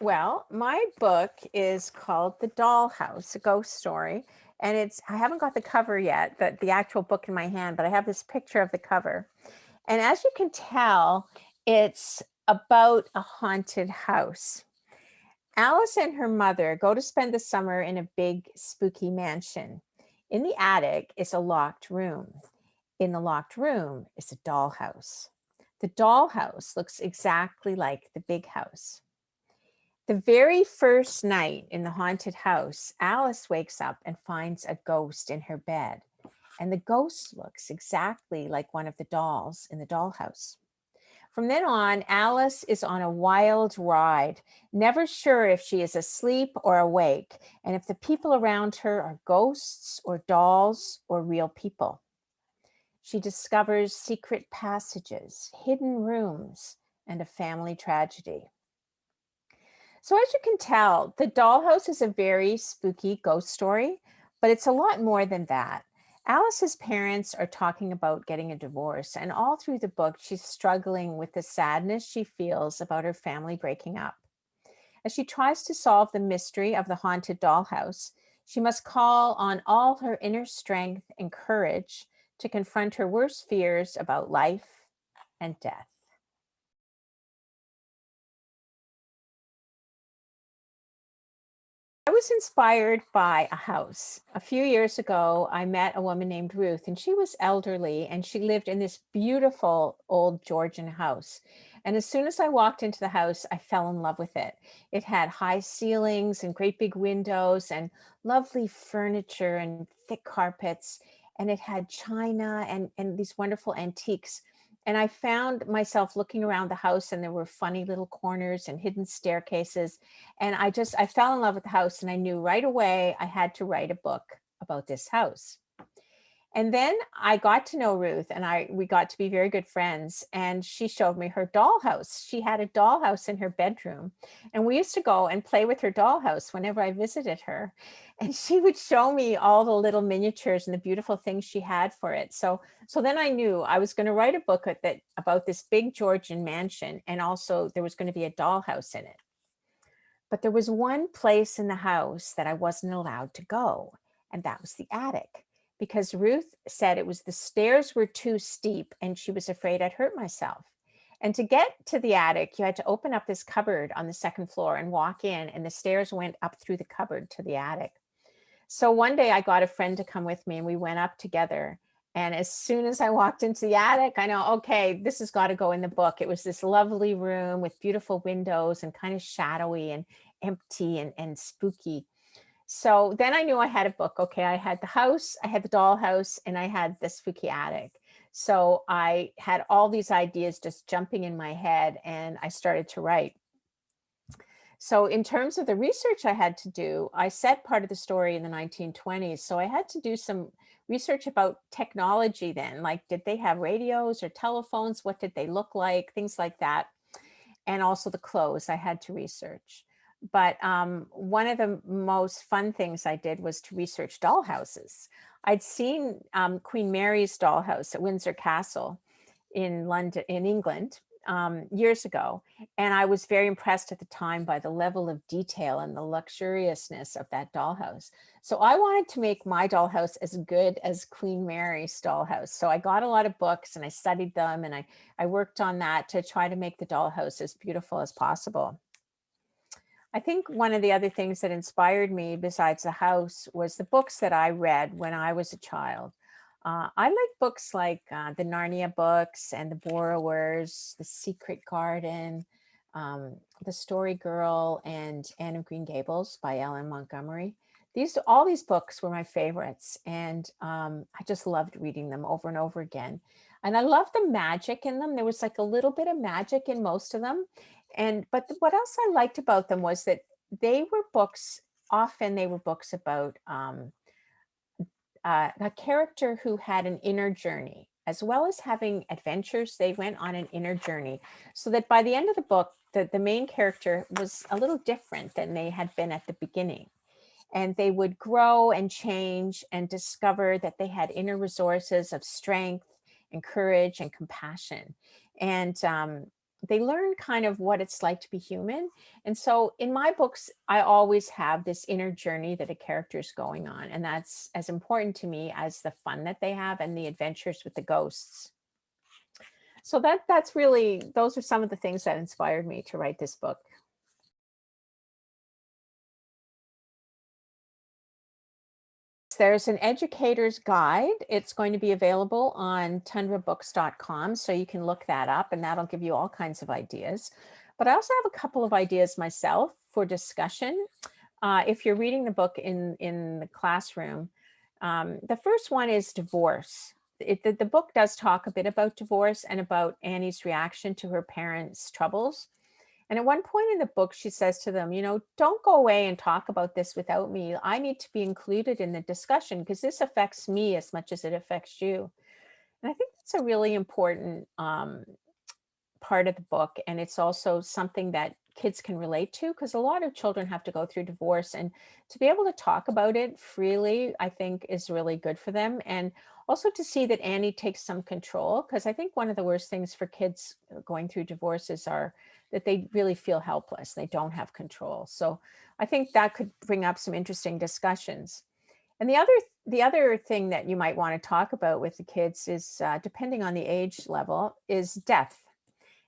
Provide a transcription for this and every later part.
Well, my book is called The Dollhouse, a ghost story. And I haven't got the cover yet, the actual book in my hand, but I have this picture of the cover. And as you can tell, it's about a haunted house. Alice and her mother go to spend the summer in a big, spooky mansion. In the attic is a locked room. In the locked room is a dollhouse. The dollhouse looks exactly like the big house. The very first night in the haunted house, Alice wakes up and finds a ghost in her bed. And the ghost looks exactly like one of the dolls in the dollhouse. From then on, Alice is on a wild ride, never sure if she is asleep or awake, and if the people around her are ghosts or dolls or real people. She discovers secret passages, hidden rooms, and a family tragedy. So as you can tell, The Dollhouse is a very spooky ghost story, but it's a lot more than that. Alice's parents are talking about getting a divorce, and all through the book, she's struggling with the sadness she feels about her family breaking up. As she tries to solve the mystery of the haunted dollhouse, she must call on all her inner strength and courage to confront her worst fears about life and death. I was inspired by a house. A few years ago, I met a woman named Ruth, and she was elderly, and she lived in this beautiful old Georgian house. And as soon as I walked into the house, I fell in love with it. It had high ceilings and great big windows and lovely furniture and thick carpets. And it had china and these wonderful antiques. And I found myself looking around the house, and there were funny little corners and hidden staircases, and I fell in love with the house, and I knew right away I had to write a book about this house. And then I got to know Ruth, and we got to be very good friends, and she showed me her dollhouse. She had a dollhouse in her bedroom, and we used to go and play with her dollhouse whenever I visited her. And she would show me all the little miniatures and the beautiful things she had for it. So then I knew I was going to write a book about this big Georgian mansion, and also there was going to be a dollhouse in it. But there was one place in the house that I wasn't allowed to go, and that was the attic, because Ruth said it was the stairs were too steep and she was afraid I'd hurt myself. And to get to the attic, you had to open up this cupboard on the second floor and walk in, and the stairs went up through the cupboard to the attic. So one day I got a friend to come with me, and we went up together. And as soon as I walked into the attic, I know, okay, this has got to go in the book. It was this lovely room with beautiful windows and kind of shadowy and empty and spooky. So then I knew I had a book. Okay, I had the house, I had the dollhouse, and I had the spooky attic. So I had all these ideas just jumping in my head, and I started to write. So in terms of the research I had to do, I set part of the story in the 1920s. So I had to do some research about technology then, like did they have radios or telephones? What did they look like? Things like that. And also the clothes I had to research. But one of the most fun things I did was to research dollhouses. I'd seen Queen Mary's dollhouse at Windsor Castle in London, in England, years ago. And I was very impressed at the time by the level of detail and the luxuriousness of that dollhouse. So I wanted to make my dollhouse as good as Queen Mary's dollhouse. So I got a lot of books and I studied them, and I worked on that to try to make the dollhouse as beautiful as possible. I think one of the other things that inspired me besides the house was the books that I read when I was a child. I like books like the Narnia books and the Borrowers, The Secret Garden, The Story Girl, and Anne of Green Gables by Ellen Montgomery. All these books were my favorites, and I just loved reading them over and over again. And I loved the magic in them. There was like a little bit of magic in most of them. What else I liked about them was that often they were books about a character who had an inner journey. As well as having adventures, they went on an inner journey. So that by the end of the book, the main character was a little different than they had been at the beginning. And they would grow and change and discover that they had inner resources of strength and courage and compassion. And they learn kind of what it's like to be human. And so in my books, I always have this inner journey that a character is going on. And that's as important to me as the fun that they have and the adventures with the ghosts. So that's really, those are some of the things that inspired me to write this book. There's an educator's guide. It's going to be available on tundrabooks.com, so you can look that up and that'll give you all kinds of ideas. But I also have a couple of ideas myself for discussion. If you're reading the book in the classroom, the first one is divorce. The book does talk a bit about divorce and about Annie's reaction to her parents' troubles. And at one point in the book, she says to them, don't go away and talk about this without me. I need to be included in the discussion because this affects me as much as it affects you. And I think that's a really important part of the book. And it's also something that kids can relate to because a lot of children have to go through divorce, and to be able to talk about it freely, I think is really good for them. And also to see that Annie takes some control, because I think one of the worst things for kids going through divorces are that they really feel helpless. They don't have control. So I think that could bring up some interesting discussions. And the other thing that you might want to talk about with the kids is, depending on the age level, is death.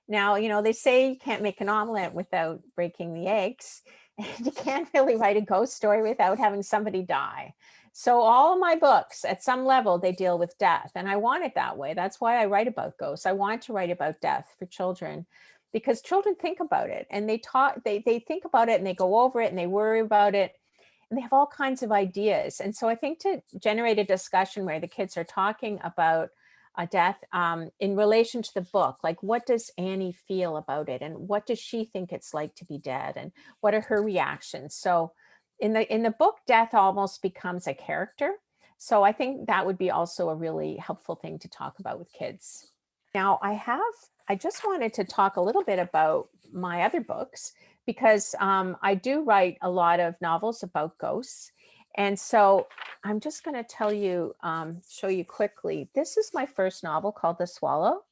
Now, they say you can't make an omelet without breaking the eggs, and you can't really write a ghost story without having somebody die. So all of my books, at some level, they deal with death, and I want it that way. That's why I write about ghosts. I want to write about death for children, because children think about it, and they think about it, and they go over it, and they worry about it, and they have all kinds of ideas. And so I think to generate a discussion where the kids are talking about a death, in relation to the book, like what does Annie feel about it, and what does she think it's like to be dead, and what are her reactions? So in the book, death almost becomes a character. So I think that would be also a really helpful thing to talk about with kids. Now I just wanted to talk a little bit about my other books, because I do write a lot of novels about ghosts. And so I'm just going to tell you, show you quickly. This is my first novel called The Swallow.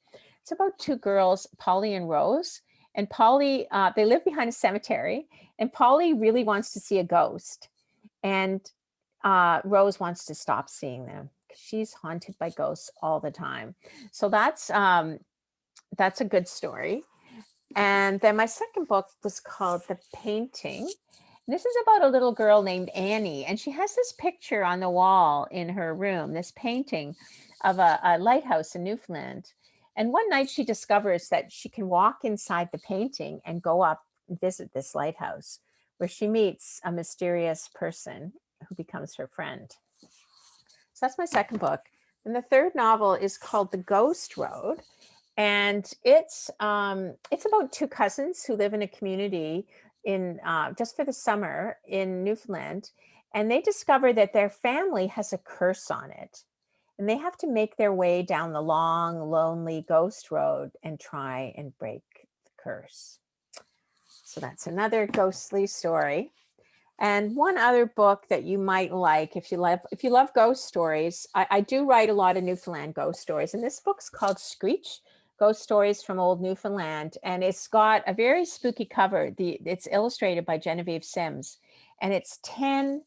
It's about two girls, Polly and Rose. And Polly, they live behind a cemetery, and Polly really wants to see a ghost. And Rose wants to stop seeing them because she's haunted by ghosts all the time. So that's a good story. And then my second book was called The Painting. This is about a little girl named Annie, and she has this picture on the wall in her room, this painting of a lighthouse in Newfoundland. And one night she discovers that she can walk inside the painting and go up and visit this lighthouse, where she meets a mysterious person who becomes her friend. So that's my second book. And the third novel is called The Ghost Road. And it's about two cousins who live in a community in just for the summer in Newfoundland, and they discover that their family has a curse on it, and they have to make their way down the long, lonely ghost road and try and break the curse. So that's another ghostly story. And one other book that you might like, if you love ghost stories, I do write a lot of Newfoundland ghost stories, and this book's called Screech: Ghost Stories from Old Newfoundland, and it's got a very spooky cover. It's illustrated by Genevieve Sims, and it's 10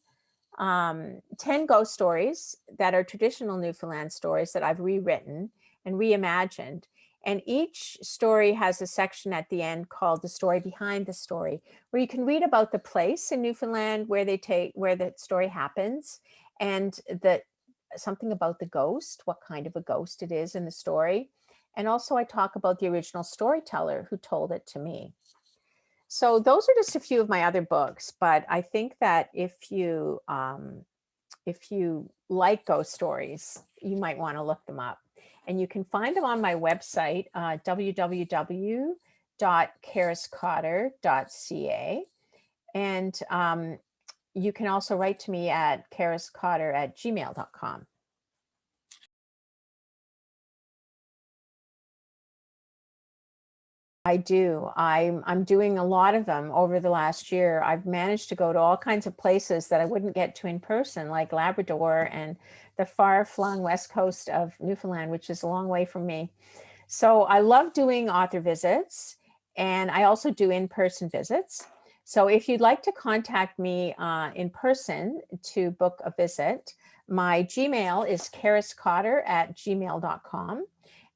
ghost stories that are traditional Newfoundland stories that I've rewritten and reimagined. And each story has a section at the end called The Story Behind the Story, where you can read about the place in Newfoundland where the story happens, and something about the ghost, what kind of a ghost it is in the story. And also I talk about the original storyteller who told it to me. So those are just a few of my other books, but I think that if you like ghost stories, you might want to look them up. And you can find them on my website, www.chariscotter.ca. And you can also write to me at chariscotter@gmail.com. I do. I'm doing a lot of them over the last year. I've managed to go to all kinds of places that I wouldn't get to in person, like Labrador and the far-flung west coast of Newfoundland, which is a long way from me. So I love doing author visits, And I also do in-person visits. So if you'd like to contact me in person to book a visit, my Gmail is chariscotter@gmail.com.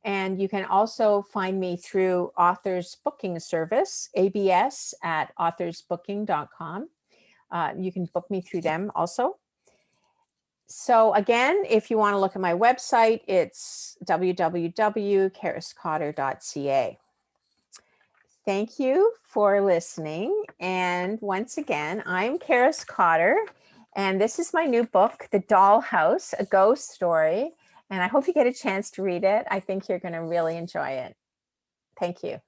And you can also find me through Authors Booking Service, ABS at authorsbooking.com. You can book me through them also. So again, if you want to look at my website, it's www.chariscotter.ca. Thank you for listening. And once again, I'm Charis Cotter, and this is my new book, The Dollhouse, a ghost story. And I hope you get a chance to read it. I think you're going to really enjoy it. Thank you.